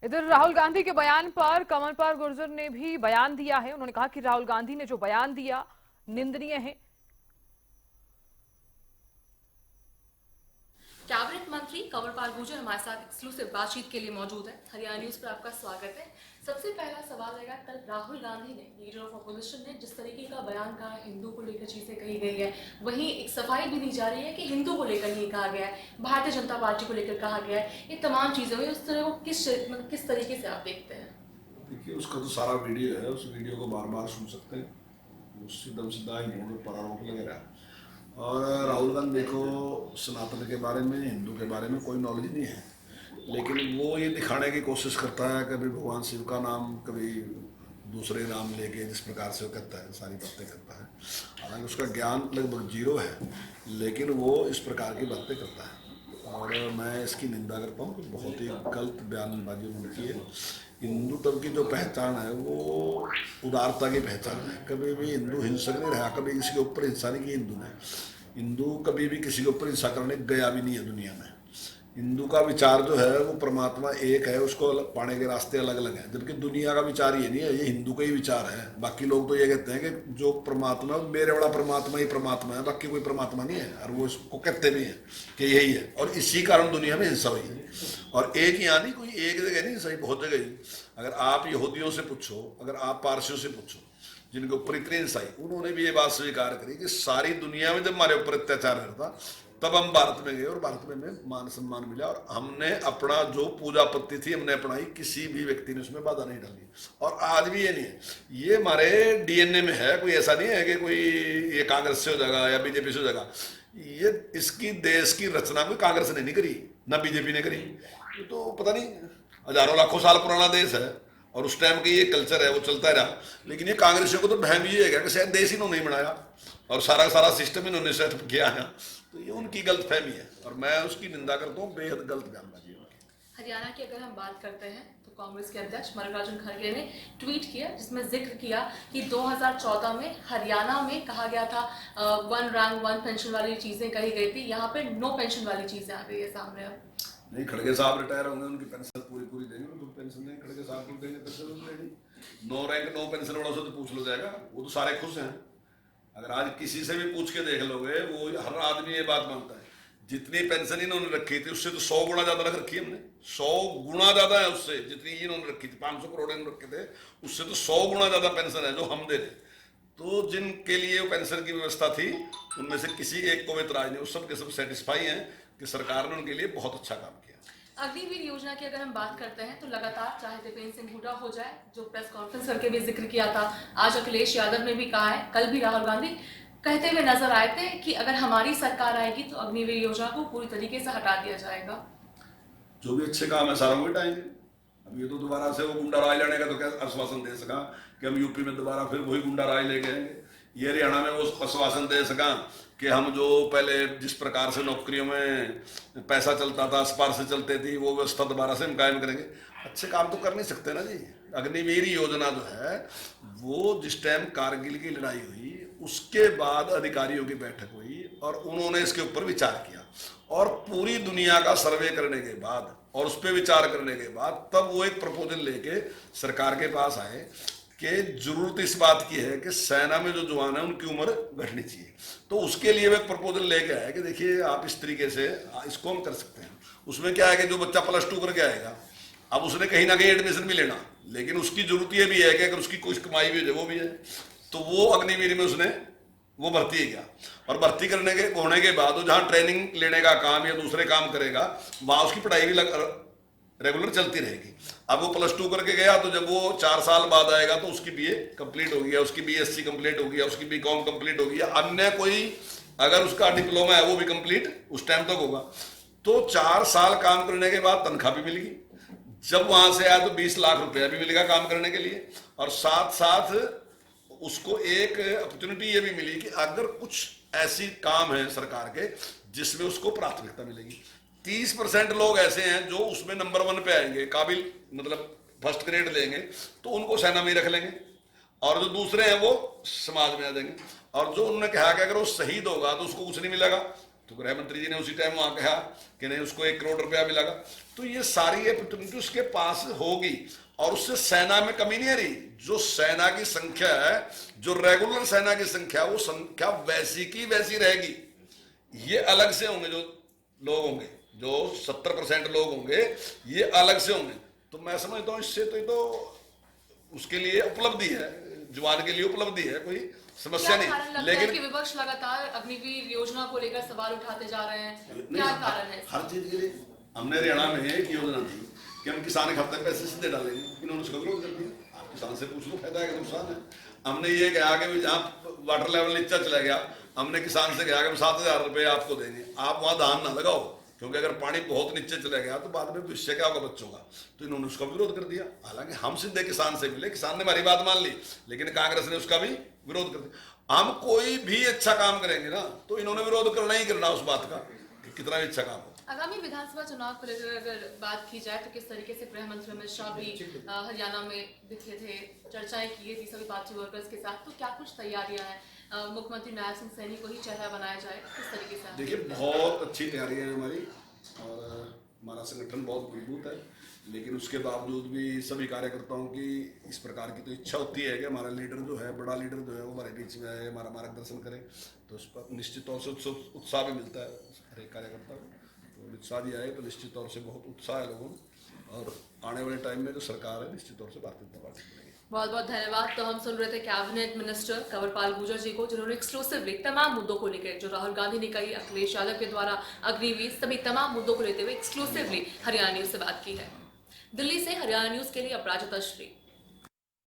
इधर राहुल गांधी के बयान पर कमलपाल गुर्जर ने भी बयान दिया है। उन्होंने कहा कि राहुल गांधी ने जो बयान दिया निंदनीय है। कैबिनेट मंत्री कमलपाल गुर्जर हमारे साथ एक्सक्लूसिव बातचीत के लिए मौजूद है। हरियाणा न्यूज पर आपका स्वागत है। सबसे पहला सवाल रहेगा, कल राहुल गांधी ने, लीडर ऑफ अपोजिशन ने जिस तरीके का बयान कहा, हिंदू को लेकर चीजें कही गई है, वहीं एक सफाई भी दी जा रही है कि हिंदू को लेकर नहीं कहा गया है, भारतीय जनता पार्टी को लेकर कहा गया है। ये तमाम चीजें हुई, उस तरह को किस तरीके से आप देखते हैं? देखिए, उसका तो सारा वीडियो है, उस वीडियो को बार बार सुन सकते हैं। सीधा सीधा हिंदू पर आरोप लग रहा है। और राहुल गांधी को सनातन के बारे में, हिंदू के बारे में कोई नॉलेज नहीं है, लेकिन वो ये दिखाने की कोशिश करता है, कभी भगवान शिव का नाम, कभी दूसरे नाम लेके जिस प्रकार से वो करता है, सारी बातें करता है। हालांकि उसका ज्ञान लगभग जीरो है, लेकिन वो इस प्रकार की बातें करता है और मैं इसकी निंदा करता हूँ कि बहुत ही गलत बयानबाजी उन्होंने की है। हिंदू तब की जो पहचान है वो उदारता की पहचान है। कभी भी हिंदू हिंसक नहीं रहा, कभी किसी के ऊपर हिंसा नहीं की हिंदू ने। हिंदू कभी भी किसी के ऊपर हिंसा करने गया भी नहीं है दुनिया में। हिंदू का विचार जो है वो परमात्मा एक है, उसको पाने के रास्ते अलग अलग हैं, जबकि दुनिया का विचार ये नहीं है, ये हिंदू का ही विचार है। बाकी लोग तो ये कहते हैं कि जो परमात्मा, मेरे बड़ा परमात्मा ही परमात्मा है, बाकी कोई परमात्मा नहीं है, और वो इसको कहते भी हैं कि यही है। और इसी कारण दुनिया में हिंसा हुई है। और एक यहाँ नहीं, कोई एक जगह नहीं, सही बहुत जगह ही। अगर आप यहूदियों से पूछो, अगर आप पारसियों से पूछो, जिनके ऊपर इतनी हिंसा आई, उन्होंने भी ये बात स्वीकार करी कि सारी दुनिया में जब हमारे ऊपर अत्याचार करता तब हम भारत में गए और भारत में हमें मान सम्मान मिला, और हमने अपना जो पूजा पत्ति थी हमने अपनाई, किसी भी व्यक्ति ने उसमें बाधा नहीं डाली। और आज भी ये नहीं है, ये हमारे डीएनए में है। कोई ऐसा नहीं है कि कोई ये कांग्रेस से हो जाएगा या बीजेपी से हो जाएगा। ये इसकी देश की रचना कोई कांग्रेस ने नहीं करी, ना बीजेपी ने करी। ये तो पता नहीं हजारों लाखों साल पुराना देश है और उस टाइम की ये कल्चर है, वो चलता रहा। लेकिन ये कांग्रेसियों को तो बहम ये है कि शायद देश इन्होंने नहीं बनाया और सारा सारा सिस्टम इन्होंने सेटअप किया है। तो ये उनकी गलत फहमी है और मैं उसकी निंदा करता हूँ, बेहद गलत बयानबाजी है। हरियाणा की अगर हम बात करते हैं तो कांग्रेस के अध्यक्ष मल्लिकार्जुन खड़गे ने ट्वीट किया, जिसमें जिक्र किया कि 2014 में हरियाणा में कहा गया था वन रैंक वन पेंशन वाली चीजें कही गई थी, यहाँ पे नो पेंशन वाली चीजें आ गई है सामने। अब नहीं, खड़गे साहब रिटायर होंगे, उनकी पेंशन पूरी देंगे, उनको पेंशन नहीं, खड़गे साहब को देंगे pension. No rank no pension वालों से तो पूछ लो जाएगा, वो तो सारे खुश हैं। अगर आज किसी से भी पूछ के देख लोगे, वो हर आदमी ये बात मानता है जितनी पेंशन इन्होंने रखी थी उससे तो 100 गुना ज्यादा रख रखी है हमने। 100 गुना ज्यादा है उससे, जितनी इन्होंने रखी थी। 500 करोड़ इन्होंने रखे थे, उससे तो 100 गुना ज्यादा पेंशन है जो हम दे थे। तो जिनके लिए पेंशन की व्यवस्था थी उनमें से किसी एक को इतराज नहीं, सब के सब सेटिस्फाई हैं कि सरकार ने उनके लिए बहुत अच्छा काम किया। अग्निवीर योजना की अगर हम बात करते हैं तो लगातार, चाहे दीपेंद्र सिंह हुड्डा हो जाए, जो प्रेस कॉन्फ्रेंस करके भी जिक्र किया था, आज अखिलेश यादव ने भी कहा है, कल भी राहुल गांधी कहते हुए नजर आए थे कि अगर हमारी सरकार आएगी तो अग्निवीर योजना को पूरी तरीके से हटा दिया जाएगा। जो भी अच्छे काम है सारा वो हटाएंगे। अब ये तो दोबारा से वो गुंडा राज लाने का तो क्या आश्वासन दे सका कि हम यूपी में दोबारा फिर वही गुंडा राज ले गए। ये हरियाणा में वो आश्वासन दे सका कि हम जो पहले जिस प्रकार से नौकरियों में पैसा चलता था, स्पार से चलते थी, वो व्यवस्था दोबारा से हम कायम करेंगे। अच्छे काम तो कर नहीं सकते ना जी। अग्निवीर योजना जो है वो जिस टाइम कारगिल की लड़ाई हुई उसके बाद अधिकारियों की बैठक हुई और उन्होंने इसके ऊपर विचार किया, और पूरी दुनिया का सर्वे करने के बाद और उस पर विचार करने के बाद तब वो एक प्रपोजल लेके सरकार के पास आए कि जरूरत इस बात की है कि सेना में जो जवान है उनकी उम्र घटनी चाहिए। तो उसके लिए वो एक प्रपोजल लेके आए कि देखिए आप इस तरीके से इसको हम कर सकते हैं। उसमें क्या है कि जो बच्चा +2 करके आएगा, अब उसने कहीं ना कहीं एडमिशन भी लेना, लेकिन उसकी जरूरत ये भी है कि अगर उसकी कुछ कमाई भी है वो भी है, तो वो अग्निवीर में उसने वो भर्ती किया। और भर्ती करने के होने के बाद वो जहाँ ट्रेनिंग लेने का काम या दूसरे काम करेगा वहाँ उसकी पढ़ाई भी रेगुलर चलती रहेगी। अब वो +2 करके गया तो जब वो 4 साल बाद आएगा तो उसकी बीए कंप्लीट हो गया, उसकी बीएससी कंप्लीट हो गया, उसकी बीकॉम कंप्लीट हो गया, अन्य कोई अगर उसका डिप्लोमा है वो भी कंप्लीट उस टाइम तक होगा। तो 4 साल काम करने के बाद तनख्वाह भी मिलेगी। जब वहां से आया तो 20 लाख रुपया भी मिलेगा काम करने के लिए, और साथ साथ उसको एक अपॉर्चुनिटी ये भी मिली कि अगर कुछ ऐसी काम है सरकार के जिसमें उसको प्राथमिकता मिलेगी। 30% लोग ऐसे हैं जो उसमें नंबर 1 पे आएंगे, काबिल मतलब फर्स्ट ग्रेड लेंगे, तो उनको सेना में ही रख लेंगे, और जो दूसरे हैं वो समाज में आ जाएंगे। और जो उन्होंने कहा कि अगर वो शहीद होगा तो उसको कुछ नहीं मिलेगा, तो गृह मंत्री जी ने उसी टाइम वहां कहा कि नहीं उसको 1 करोड़ रुपया मिलेगा। तो ये सारी अपॉर्चुनिटी उसके पास होगी और उससे सेना में कमी नहीं आ रही। जो सेना की संख्या है, जो रेगुलर सेना की संख्या, वो संख्या वैसी की वैसी रहेगी। ये अलग से होंगे, जो लोग होंगे, जो 70% लोग होंगे, ये अलग से होंगे। तो मैं समझता हूँ इससे तो ये तो उसके लिए उपलब्धि है, जवान के लिए उपलब्धि है, कोई समस्या क्या कारण नहीं। लगता है कि विपक्ष लगातार अग्निवीर योजना को लेकर सवाल उठाते जा रहे हैं? क्या कारण है? हर चीज के लिए हमने हरियाणा में एक योजना थी कि हम किसान खाते में पैसे सीधे डालेंगे, इन्होंने उसका विरोध कर दिया। आप किसान से पूछ लो, फायदा है कि नुकसान है। हमने ये कहा कि जहाँ वाटर लेवल नीचा चला गया, हमने किसान से कहा कि हम 7,000 रुपये आपको देंगे, आप वहाँ धान ना लगाओ, क्योंकि अगर पानी बहुत नीचे चला गया तो बाद में भविष्य क्या होगा बच्चों का। तो इन्होंने उसका विरोध कर दिया। हालांकि हम सीधे किसान से मिले, किसान ने हमारी बात मान ली, लेकिन कांग्रेस ने उसका भी विरोध कर दिया। हम कोई भी अच्छा काम करेंगे ना, तो इन्होंने विरोध करना ही करना उस बात का, कि कितना भी अच्छा काम हो। आगामी विधानसभा चुनाव को लेकर अगर बात की जाए तो किस तरीके से गृह मंत्री अमित शाह भी हरियाणा में दिखे थे, चर्चाएं की थी सभी पार्टी वर्कर्स के साथ, तो क्या कुछ तैयारियां हैं? मुख्यमंत्री नायब सिंह सैनी को ही चेहरा बनाया जाए, किस तरीके से? देखिए, बहुत अच्छी तैयारियां हैं हमारी और हमारा संगठन बहुत मजबूत है, लेकिन उसके बावजूद भी सभी कार्यकर्ताओं की इस प्रकार की तो इच्छा होती है कि हमारा लीडर जो है, बड़ा लीडर जो है, वो हमारे बीच में आए, हमारा मार्गदर्शन करे। तो उस पर निश्चित तौर से उत्साह भी मिलता है हर एक कार्यकर्ता को। तो अमित शाह जी आए तो निश्चित तौर से बहुत उत्साह है लोगों में, और आने वाले टाइम में जो सरकार है निश्चित तौर से भारतीय जनता पार्टी बनेगी। बहुत बहुत धन्यवाद। तो हम सुन रहे थे कैबिनेट मिनिस्टर कंवरपाल गुर्जर जी को, जिन्होंने एक्सक्लूसिवली तमाम मुद्दों को लेकर, जो राहुल गांधी ने कही, अखिलेश यादव के द्वारा अग्निवीर, सभी तमाम मुद्दों को लेते हुए एक्सक्लूसिवली हरियाणा न्यूज से बात की है। दिल्ली से हरियाणा न्यूज के लिए अपराजिता श्री।